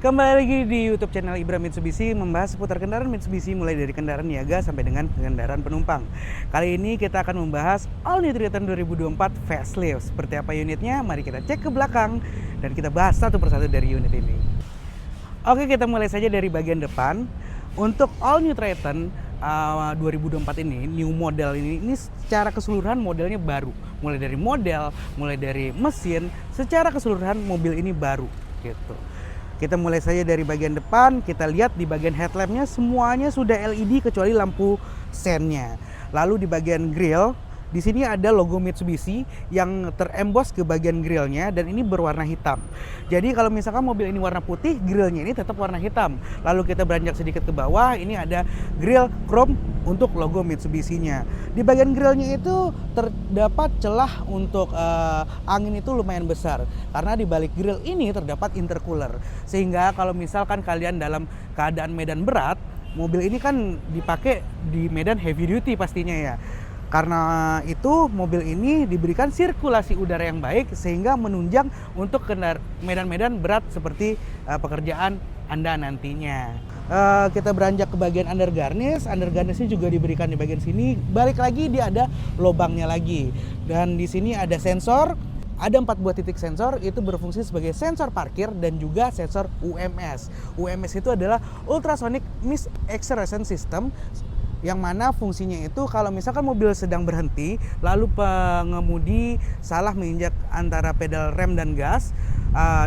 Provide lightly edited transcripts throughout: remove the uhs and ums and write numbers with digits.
Kembali lagi di YouTube channel Ibra Mitsubishi, membahas seputar kendaraan Mitsubishi mulai dari kendaraan niaga sampai dengan kendaraan penumpang. Kali ini kita akan membahas All New Triton 2024 Facelift. Seperti apa unitnya? Mari kita cek ke belakang dan kita bahas satu persatu dari unit ini. Oke, kita mulai saja dari bagian depan. Untuk All New Triton 2024 ini, new model ini secara keseluruhan modelnya baru. Mulai dari model, mulai dari mesin, secara keseluruhan mobil ini baru gitu. Kita mulai saja dari bagian depan, kita lihat di bagian headlampnya semuanya sudah LED kecuali lampu sennya. Lalu di bagian grill, di sini ada logo Mitsubishi yang terembos ke bagian grillnya dan ini berwarna hitam. Jadi kalau misalkan mobil ini warna putih, grillnya ini tetap warna hitam. Lalu kita beranjak sedikit ke bawah, ini ada grill chrome untuk logo Mitsubishi-nya. Di bagian grillnya itu terdapat celah untuk angin itu lumayan besar karena di balik grill ini terdapat intercooler. Sehingga kalau misalkan kalian dalam keadaan medan berat, mobil ini kan dipakai di medan heavy duty pastinya ya. Karena itu mobil ini diberikan sirkulasi udara yang baik sehingga menunjang untuk medan-medan berat seperti pekerjaan Anda nantinya. Kita beranjak ke bagian undergarnish. Undergarnishnya juga diberikan di bagian sini. Balik lagi dia ada lubangnya lagi. Dan di sini ada sensor. Ada 4 buah titik sensor, itu berfungsi sebagai sensor parkir dan juga sensor UMS. UMS itu adalah Ultrasonic Mist Acceleration System, yang mana fungsinya itu kalau misalkan mobil sedang berhenti lalu pengemudi salah menginjak antara pedal rem dan gas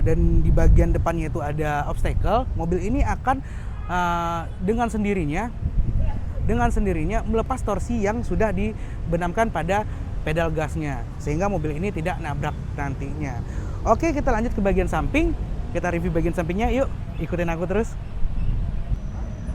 dan di bagian depannya itu ada obstacle, mobil ini akan dengan sendirinya melepas torsi yang sudah dibenamkan pada pedal gasnya sehingga mobil ini tidak nabrak nantinya. Oke, kita lanjut ke bagian samping, kita review bagian sampingnya, yuk ikutin aku terus.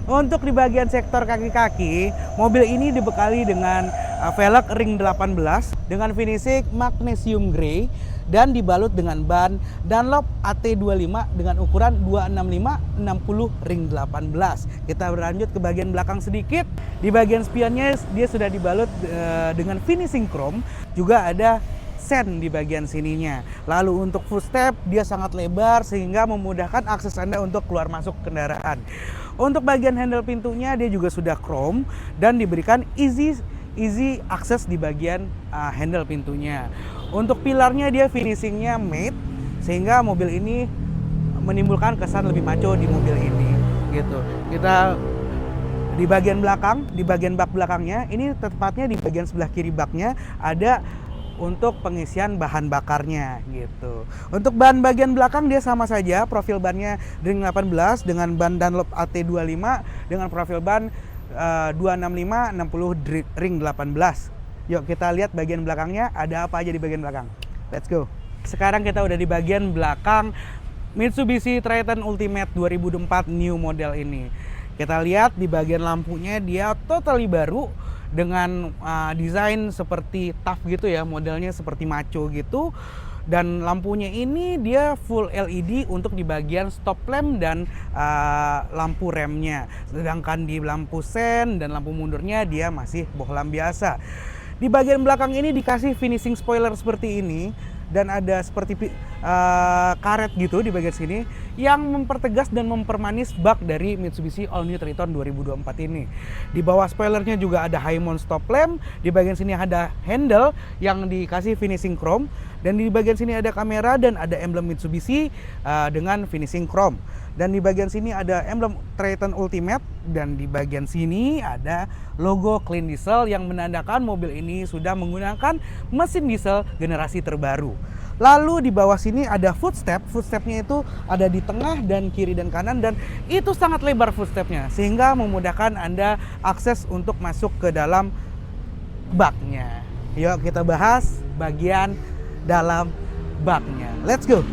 Untuk di bagian sektor kaki-kaki, mobil ini dibekali dengan velg ring 18 dengan finishing magnesium grey dan dibalut dengan ban Dunlop AT25 dengan ukuran 265/60 ring 18. Kita berlanjut ke bagian belakang sedikit. Di bagian spionnya dia sudah dibalut dengan finishing chrome, juga ada sen di bagian sininya. Lalu untuk footstep dia sangat lebar sehingga memudahkan akses Anda untuk keluar masuk kendaraan. Untuk bagian handle pintunya dia juga sudah chrome dan diberikan easy access di bagian handle pintunya. Untuk pilarnya dia finishingnya matte sehingga mobil ini menimbulkan kesan lebih maco di mobil ini gitu. Kita di bagian belakang, di bagian bak belakangnya, ini tepatnya di bagian sebelah kiri baknya ada untuk pengisian bahan bakarnya gitu. Untuk ban bagian belakang dia sama saja, profil bannya ring 18 dengan ban Dunlop AT25 dengan profil ban 265/60 ring 18. Yuk kita lihat bagian belakangnya ada apa aja di bagian belakang. Let's go. Sekarang kita udah di bagian belakang Mitsubishi Triton Ultimate 2024 new model ini. Kita lihat di bagian lampunya dia totally baru dengan desain seperti tough gitu ya, modelnya seperti maco gitu. Dan lampunya ini dia full LED untuk di bagian stop lamp dan lampu remnya. Sedangkan di lampu sen dan lampu mundurnya dia masih bohlam biasa. Di bagian belakang ini dikasih finishing spoiler seperti ini dan ada seperti karet gitu di bagian sini yang mempertegas dan mempermanis bak dari Mitsubishi All New Triton 2024 ini. Di bawah spoilernya juga ada high mount stop lamp, di bagian sini ada handle yang dikasih finishing chrome dan di bagian sini ada kamera dan ada emblem Mitsubishi dengan finishing chrome. Dan di bagian sini ada emblem Triton Ultimate dan di bagian sini ada logo Clean Diesel yang menandakan mobil ini sudah menggunakan mesin diesel generasi terbaru. Lalu di bawah sini ada footstep. Footstepnya itu ada di tengah dan kiri dan kanan dan itu sangat lebar footstepnya sehingga memudahkan Anda akses untuk masuk ke dalam baknya. Yuk kita bahas bagian dalam baknya. Let's go.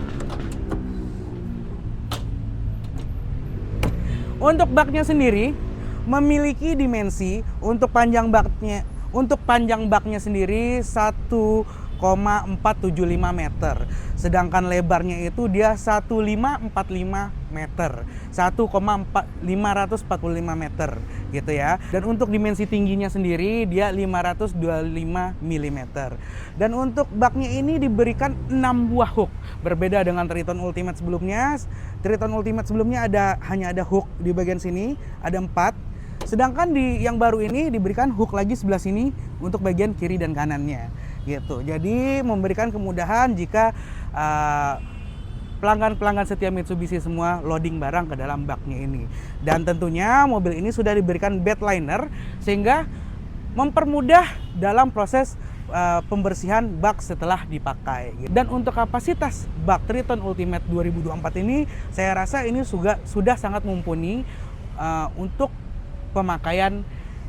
Untuk baknya sendiri memiliki dimensi untuk panjang baknya sendiri 1 meter. Sedangkan lebarnya itu dia 1545 meter. 1,545 meter gitu ya. Dan untuk dimensi tingginya sendiri dia 525 mm. Dan untuk baknya ini diberikan 6 buah hook. Berbeda dengan Triton Ultimate sebelumnya. Triton Ultimate sebelumnya hanya ada hook di bagian sini, ada 4. Sedangkan di yang baru ini diberikan hook lagi sebelah sini untuk bagian kiri dan kanannya gitu. Jadi memberikan kemudahan jika pelanggan-pelanggan setia Mitsubishi semua loading barang ke dalam baknya ini. Dan tentunya mobil ini sudah diberikan bed liner sehingga mempermudah dalam proses pembersihan bak setelah dipakai. Dan untuk kapasitas bak Triton Ultimate 2024 ini saya rasa ini sudah sangat mumpuni untuk pemakaian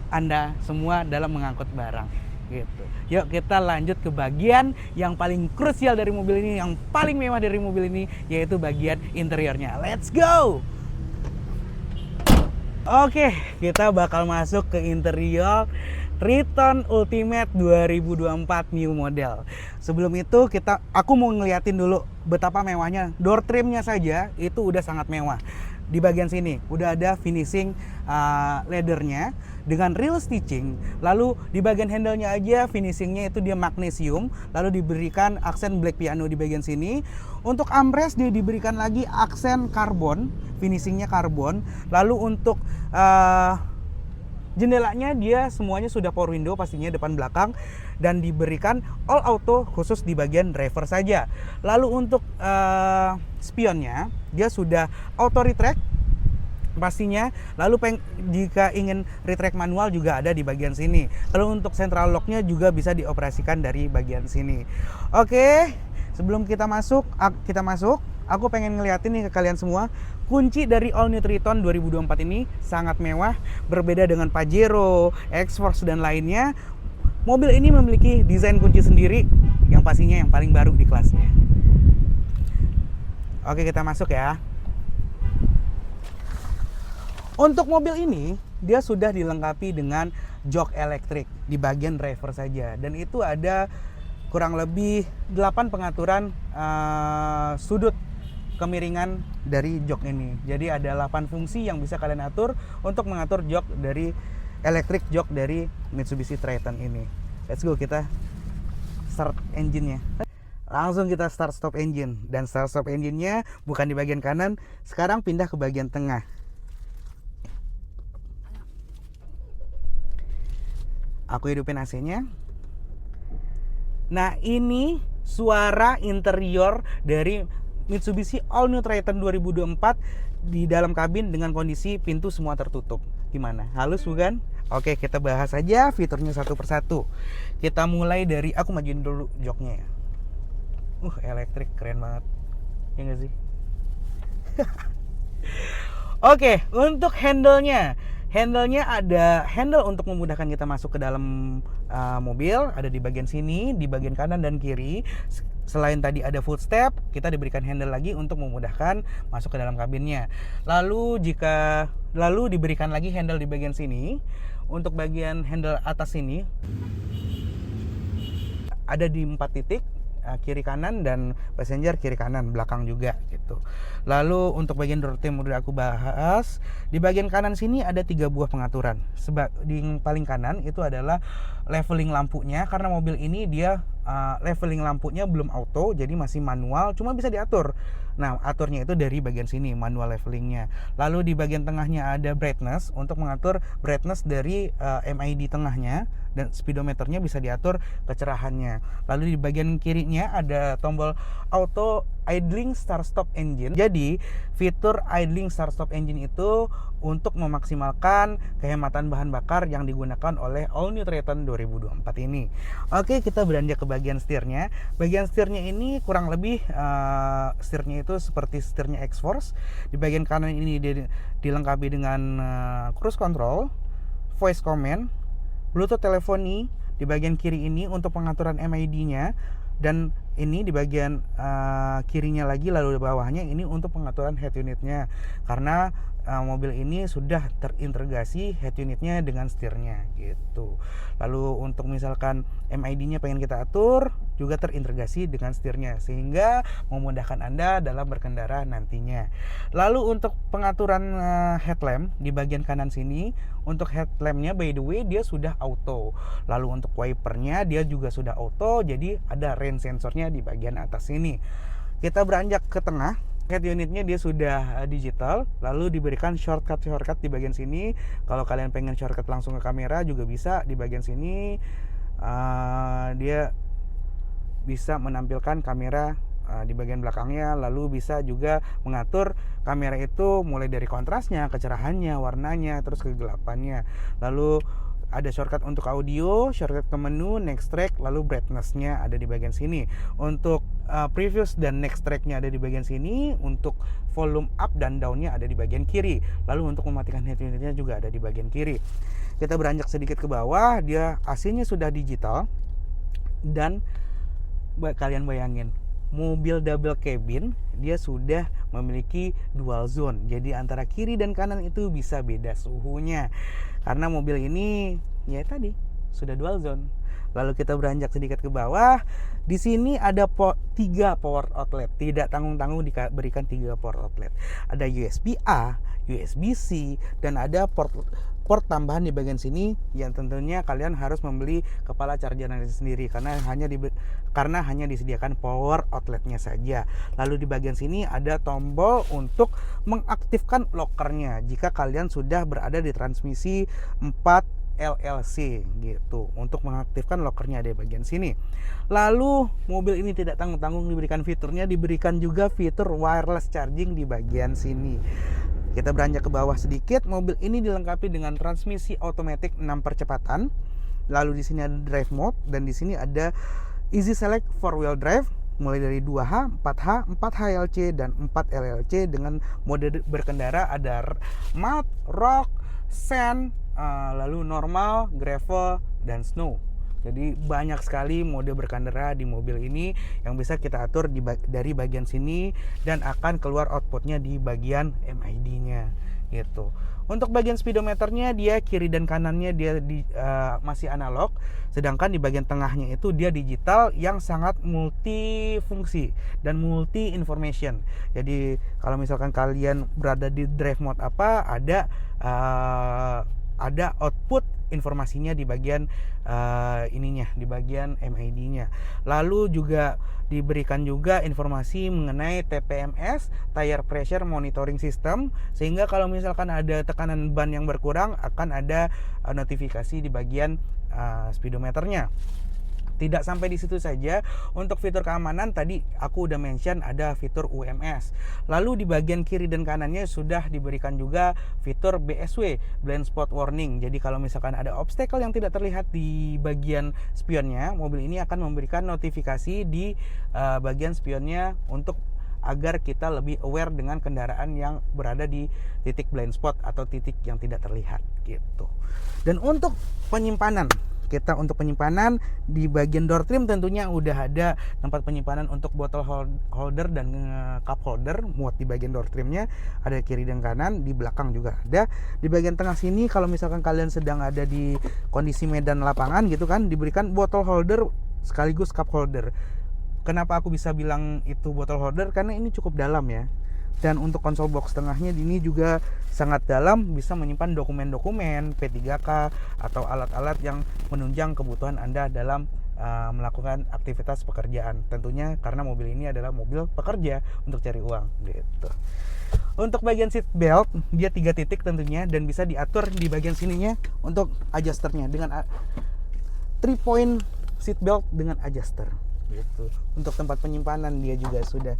Anda semua dalam mengangkut barang gitu. Yuk kita lanjut ke bagian yang paling krusial dari mobil ini, yang paling mewah dari mobil ini, yaitu bagian interiornya. Let's go! Oke, kita bakal masuk ke interior Triton Ultimate 2024 new model. Sebelum itu aku mau ngeliatin dulu betapa mewahnya. Door trimnya saja itu udah sangat mewah. Di bagian sini udah ada finishing leathernya dengan real stitching. Lalu di bagian handle-nya aja finishingnya itu dia magnesium. Lalu diberikan aksen black piano di bagian sini. Untuk armrest dia diberikan lagi aksen karbon, finishingnya karbon. Lalu untuk jendelanya dia semuanya sudah power window pastinya depan belakang. Dan diberikan all auto khusus di bagian driver saja. Lalu untuk spionnya dia sudah auto retract pastinya. Lalu jika ingin retract manual juga ada di bagian sini. Lalu untuk central locknya juga bisa dioperasikan dari bagian sini. Oke, sebelum kita masuk, aku pengen ngeliatin nih ke kalian semua. Kunci dari All New Triton 2024 ini sangat mewah. Berbeda dengan Pajero, X-Force dan lainnya. Mobil ini memiliki desain kunci sendiri yang pastinya yang paling baru di kelasnya. Oke, kita masuk ya. Untuk mobil ini, dia sudah dilengkapi dengan jok elektrik di bagian driver saja. Dan itu ada kurang lebih 8 pengaturan sudut kemiringan dari jok ini. Jadi ada 8 fungsi yang bisa kalian atur untuk mengatur jok dari elektrik jok dari Mitsubishi Triton ini. Let's go, kita start engine-nya. Langsung kita start stop engine. Dan start stop engine-nya bukan di bagian kanan, sekarang pindah ke bagian tengah. Aku hidupin AC-nya. Nah, ini suara interior dari Mitsubishi All New Triton 2024 di dalam kabin dengan kondisi pintu semua tertutup. Gimana? Halus bukan? Oke, kita bahas aja fiturnya satu persatu. Kita mulai dari, aku majuin dulu joknya ya. Elektrik keren banget. Ya nggak sih? Oke, untuk handle-nya. Handle-nya ada handle untuk memudahkan kita masuk ke dalam mobil, ada di bagian sini, di bagian kanan dan kiri. Selain tadi ada footstep, kita diberikan handle lagi untuk memudahkan masuk ke dalam kabinnya. Lalu diberikan lagi handle di bagian sini. Untuk bagian handle atas sini ada di 4 titik. Kiri kanan dan passenger kiri kanan, belakang juga gitu. Lalu untuk bagian door trim udah aku bahas. Di bagian kanan sini ada 3 buah pengaturan. Di paling kanan itu adalah leveling lampunya, karena mobil ini dia leveling lampunya belum auto, jadi masih manual, cuma bisa diatur. Nah, aturnya itu dari bagian sini, manual levelingnya. Lalu di bagian tengahnya ada brightness untuk mengatur brightness dari MID tengahnya, dan speedometernya bisa diatur kecerahannya. Lalu di bagian kirinya ada tombol auto idling start stop engine. Jadi fitur idling start stop engine itu untuk memaksimalkan kehematan bahan bakar yang digunakan oleh All New Triton 2024 ini. Oke, kita beranjak ke bagian setirnya. Bagian setirnya ini kurang lebih setirnya itu seperti setirnya X-Force. Di bagian kanan ini dilengkapi dengan cruise control, voice command, Bluetooth teleponi. Di bagian kiri ini untuk pengaturan MID-nya, dan ini di bagian kirinya lagi, lalu di bawahnya ini untuk pengaturan head unitnya, karena mobil ini sudah terintegrasi head unitnya dengan setirnya gitu. Lalu untuk misalkan MID-nya pengen kita atur, juga terintegrasi dengan setirnya, sehingga memudahkan Anda dalam berkendara nantinya. Lalu untuk pengaturan headlamp di bagian kanan sini, untuk headlampnya by the way dia sudah auto. Lalu untuk wipernya dia juga sudah auto, jadi ada rain sensornya di bagian atas sini. Kita beranjak ke tengah, head unitnya dia sudah digital, lalu diberikan shortcut di bagian sini. Kalau kalian pengen shortcut langsung ke kamera juga bisa di bagian sini. Dia bisa menampilkan kamera di bagian belakangnya, lalu bisa juga mengatur kamera itu mulai dari kontrasnya, kecerahannya, warnanya, terus kegelapannya. Lalu ada shortcut untuk audio, shortcut ke menu, next track, lalu brightness-nya ada di bagian sini. Untuk previous dan next track-nya ada di bagian sini. Untuk volume up dan down-nya ada di bagian kiri. Lalu untuk mematikan head unit-nya juga ada di bagian kiri. Kita beranjak sedikit ke bawah, dia AC-nya sudah digital. Dan kalian bayangin, mobil double cabin dia sudah memiliki dual zone, jadi antara kiri dan kanan itu bisa beda suhunya karena mobil ini ya tadi sudah dual zone. Lalu kita beranjak sedikit ke bawah, di sini ada 3 power outlet, tidak tanggung-tanggung diberikan 3 power outlet. Ada USB A, USB C, dan ada port tambahan di bagian sini yang tentunya kalian harus membeli kepala charger sendiri karena hanya disediakan power outletnya saja. Lalu di bagian sini ada tombol untuk mengaktifkan lockernya jika kalian sudah berada di transmisi 4 LLC gitu. Untuk mengaktifkan lockernya ada di bagian sini. Lalu mobil ini tidak tanggung-tanggung diberikan fiturnya, diberikan juga fitur wireless charging di bagian sini. Kita beranjak ke bawah sedikit, mobil ini dilengkapi dengan transmisi otomatis 6 percepatan. Lalu di sini ada drive mode dan di sini ada easy select 4-wheel drive mulai dari 2H, 4H, 4HLC dan 4LLC dengan mode berkendara ada mud, rock, sand, lalu normal, gravel dan snow. Jadi banyak sekali mode berkendara di mobil ini yang bisa kita atur dari bagian sini dan akan keluar outputnya di bagian MID-nya gitu. Untuk bagian speedometernya dia kiri dan kanannya dia masih analog, sedangkan di bagian tengahnya itu dia digital yang sangat multifungsi dan multi information. Jadi kalau misalkan kalian berada di drive mode apa, ada output informasinya di bagian di bagian MID-nya. Lalu juga diberikan juga informasi mengenai TPMS, tire pressure monitoring system, sehingga kalau misalkan ada tekanan ban yang berkurang akan ada notifikasi di bagian speedometernya. Tidak sampai di situ saja, untuk fitur keamanan tadi aku udah mention ada fitur UMS. Lalu di bagian kiri dan kanannya sudah diberikan juga fitur BSW, blind spot warning. Jadi kalau misalkan ada obstacle yang tidak terlihat di bagian spionnya, mobil ini akan memberikan notifikasi di bagian spionnya untuk agar kita lebih aware dengan kendaraan yang berada di titik blind spot atau titik yang tidak terlihat gitu. Dan untuk penyimpanan, di bagian door trim tentunya udah ada tempat penyimpanan untuk bottle holder dan cup holder muat di bagian door trimnya, ada kiri dan kanan, di belakang juga ada. Di bagian tengah sini kalau misalkan kalian sedang ada di kondisi medan lapangan gitu kan, diberikan bottle holder sekaligus cup holder. Kenapa aku bisa bilang itu bottle holder? Karena ini cukup dalam ya. Dan untuk konsol box tengahnya ini juga sangat dalam, bisa menyimpan dokumen-dokumen P3K atau alat-alat yang menunjang kebutuhan Anda dalam melakukan aktivitas pekerjaan. Tentunya karena mobil ini adalah mobil pekerja untuk cari uang gitu. Untuk bagian seat belt dia 3 titik tentunya dan bisa diatur di bagian sininya untuk adjusternya dengan 3 point seat belt dengan adjuster gitu. Untuk tempat penyimpanan dia juga sudah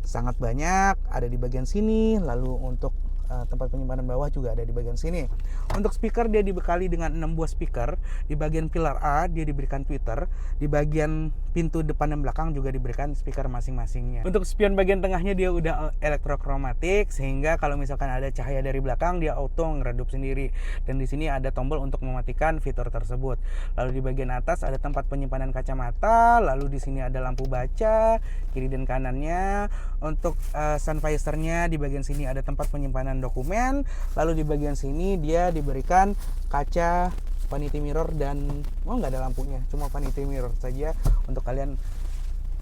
sangat banyak ada di bagian sini. Lalu untuk tempat penyimpanan bawah juga ada di bagian sini. Untuk speaker dia dibekali dengan 6 buah speaker. Di bagian pilar A dia diberikan tweeter. Di bagian pintu depan dan belakang juga diberikan speaker masing-masingnya. Untuk spion bagian tengahnya dia udah elektrokromatik, sehingga kalau misalkan ada cahaya dari belakang dia auto ngeredup sendiri. Dan di sini ada tombol untuk mematikan fitur tersebut. Lalu di bagian atas ada tempat penyimpanan kacamata. Lalu di sini ada lampu baca kiri dan kanannya. Untuk sun visornya di bagian sini ada tempat penyimpanan dokumen. Lalu di bagian sini dia diberikan kaca vanity mirror dan nggak ada lampunya, cuma vanity mirror saja untuk kalian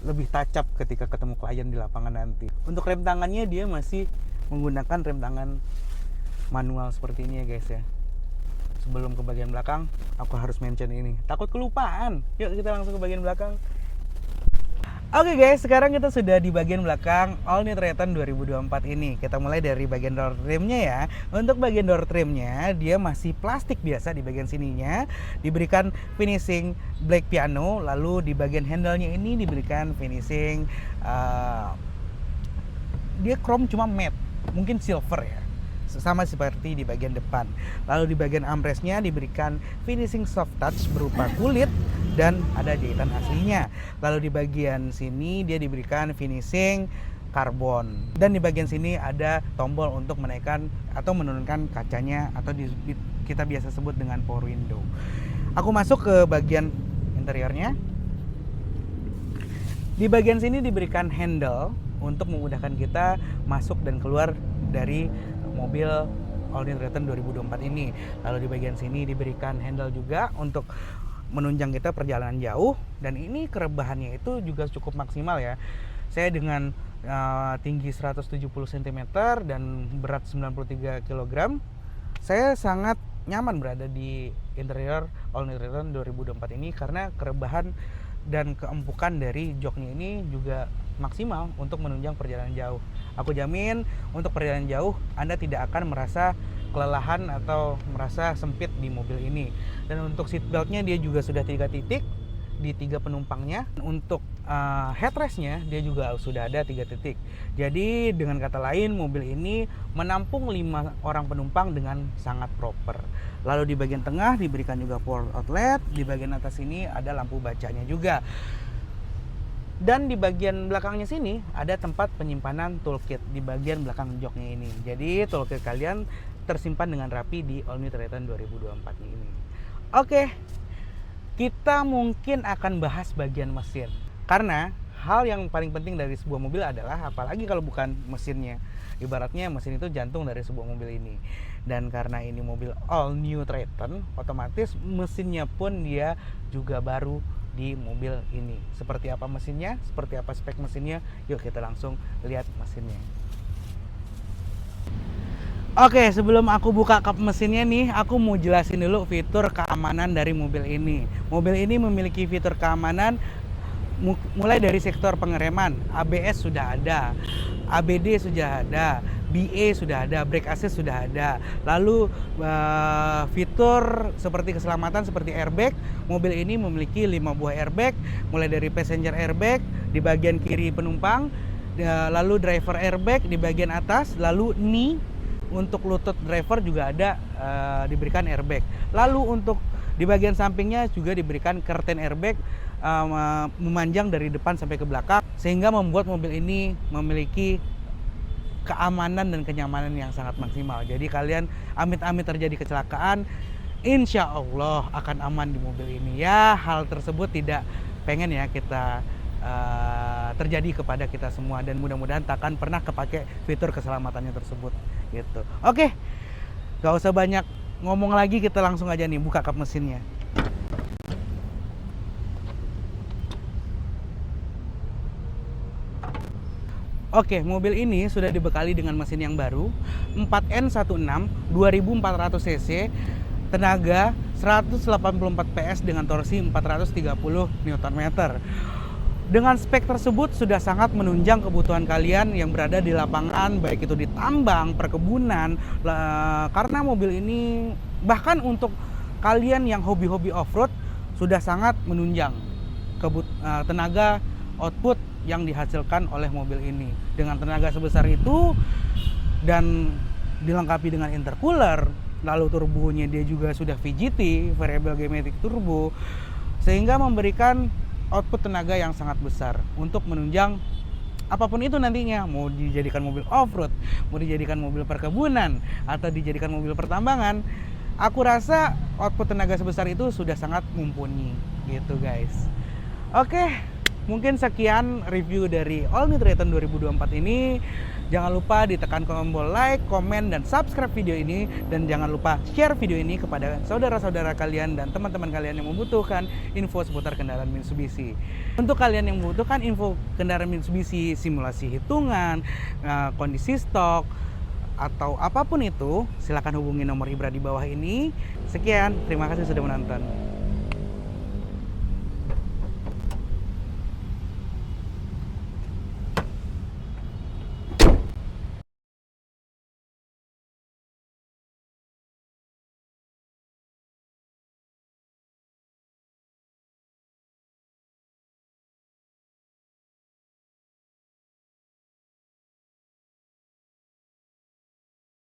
lebih tacap ketika ketemu klien di lapangan nanti. Untuk rem tangannya dia masih menggunakan rem tangan manual seperti ini ya guys ya. Sebelum ke bagian belakang, aku harus mention ini, takut kelupaan. Yuk kita langsung ke bagian belakang. Oke guys, sekarang kita sudah di bagian belakang All New Triton 2024 ini. Kita mulai dari bagian door trimnya ya. Untuk bagian door trimnya, dia masih plastik biasa di bagian sininya. Diberikan finishing black piano. Lalu di bagian handle-nya ini diberikan finishing dia chrome cuma matte, mungkin silver ya, sama seperti di bagian depan. Lalu di bagian armrestnya diberikan finishing soft touch berupa kulit dan ada jahitan aslinya. Lalu di bagian sini dia diberikan finishing karbon, dan di bagian sini ada tombol untuk menaikkan atau menurunkan kacanya, atau kita biasa sebut dengan power window. Aku masuk ke bagian interiornya. Di bagian sini diberikan handle untuk memudahkan kita masuk dan keluar dari mobil All New Triton 2024 ini. Lalu di bagian sini diberikan handle juga untuk menunjang kita perjalanan jauh, dan ini kerebahannya itu juga cukup maksimal ya. Saya dengan tinggi 170 cm dan berat 93 kg, saya sangat nyaman berada di interior All New Triton 2024 ini karena kerebahan dan keempukan dari joknya ini juga maksimal untuk menunjang perjalanan jauh. Aku jamin untuk perjalanan jauh Anda tidak akan merasa kelelahan atau merasa sempit di mobil ini. Dan untuk seat beltnya dia juga sudah 3 titik di 3 penumpangnya. Untuk headrestnya dia juga sudah ada 3 titik. Jadi dengan kata lain mobil ini menampung 5 orang penumpang dengan sangat proper. Lalu di bagian tengah diberikan juga power outlet. Di bagian atas ini ada lampu bacanya juga. Dan di bagian belakangnya sini ada tempat penyimpanan toolkit di bagian belakang joknya ini. Jadi toolkit kalian tersimpan dengan rapi di All New Triton 2024 ini. Oke, kita mungkin akan bahas bagian mesin. Karena hal yang paling penting dari sebuah mobil adalah, apalagi kalau bukan mesinnya, ibaratnya mesin itu jantung dari sebuah mobil ini. Dan karena ini mobil All New Triton, otomatis mesinnya pun dia juga baru di mobil ini. Seperti apa mesinnya, seperti apa spek mesinnya, yuk kita langsung lihat mesinnya. Oke, sebelum aku buka kap mesinnya nih, aku mau jelasin dulu fitur keamanan dari mobil ini. Mobil ini memiliki fitur keamanan mulai dari sektor pengereman. ABS sudah ada, ABD sudah ada, BA sudah ada, brake assist sudah ada. Lalu fitur seperti keselamatan seperti airbag, mobil ini memiliki 5 buah airbag, mulai dari passenger airbag di bagian kiri penumpang, lalu driver airbag di bagian atas, lalu knee untuk lutut driver juga ada diberikan airbag. Lalu untuk di bagian sampingnya juga diberikan curtain airbag memanjang dari depan sampai ke belakang, sehingga membuat mobil ini memiliki keamanan dan kenyamanan yang sangat maksimal. Jadi kalian amit-amit terjadi kecelakaan, insya Allah akan aman di mobil ini ya. Hal tersebut tidak pengen ya kita terjadi kepada kita semua, dan mudah-mudahan takkan pernah kepake fitur keselamatannya tersebut gitu. Oke, gak usah banyak ngomong lagi, kita langsung aja nih buka kap mesinnya. Oke, mobil ini sudah dibekali dengan mesin yang baru 4N16 2400 cc, tenaga 184 PS dengan torsi 430 Nm. Dengan spek tersebut sudah sangat menunjang kebutuhan kalian yang berada di lapangan, baik itu di tambang, perkebunan, karena mobil ini bahkan untuk kalian yang hobi-hobi off-road sudah sangat menunjang tenaga output yang dihasilkan oleh mobil ini. Dengan tenaga sebesar itu dan dilengkapi dengan intercooler, lalu turbonya dia juga sudah VGT, variable geometric turbo, sehingga memberikan output tenaga yang sangat besar untuk menunjang apapun itu nantinya, mau dijadikan mobil off-road, mau dijadikan mobil perkebunan, atau dijadikan mobil pertambangan. Aku rasa output tenaga sebesar itu sudah sangat mumpuni gitu guys. Oke, mungkin sekian review dari All New Triton 2024 ini. Jangan lupa ditekan tombol like, komen, dan subscribe video ini. Dan jangan lupa share video ini kepada saudara-saudara kalian dan teman-teman kalian yang membutuhkan info seputar kendaraan Mitsubishi. Untuk kalian yang membutuhkan info kendaraan Mitsubishi, simulasi hitungan, kondisi stok, atau apapun itu, silakan hubungi nomor Ibra di bawah ini. Sekian, terima kasih sudah menonton.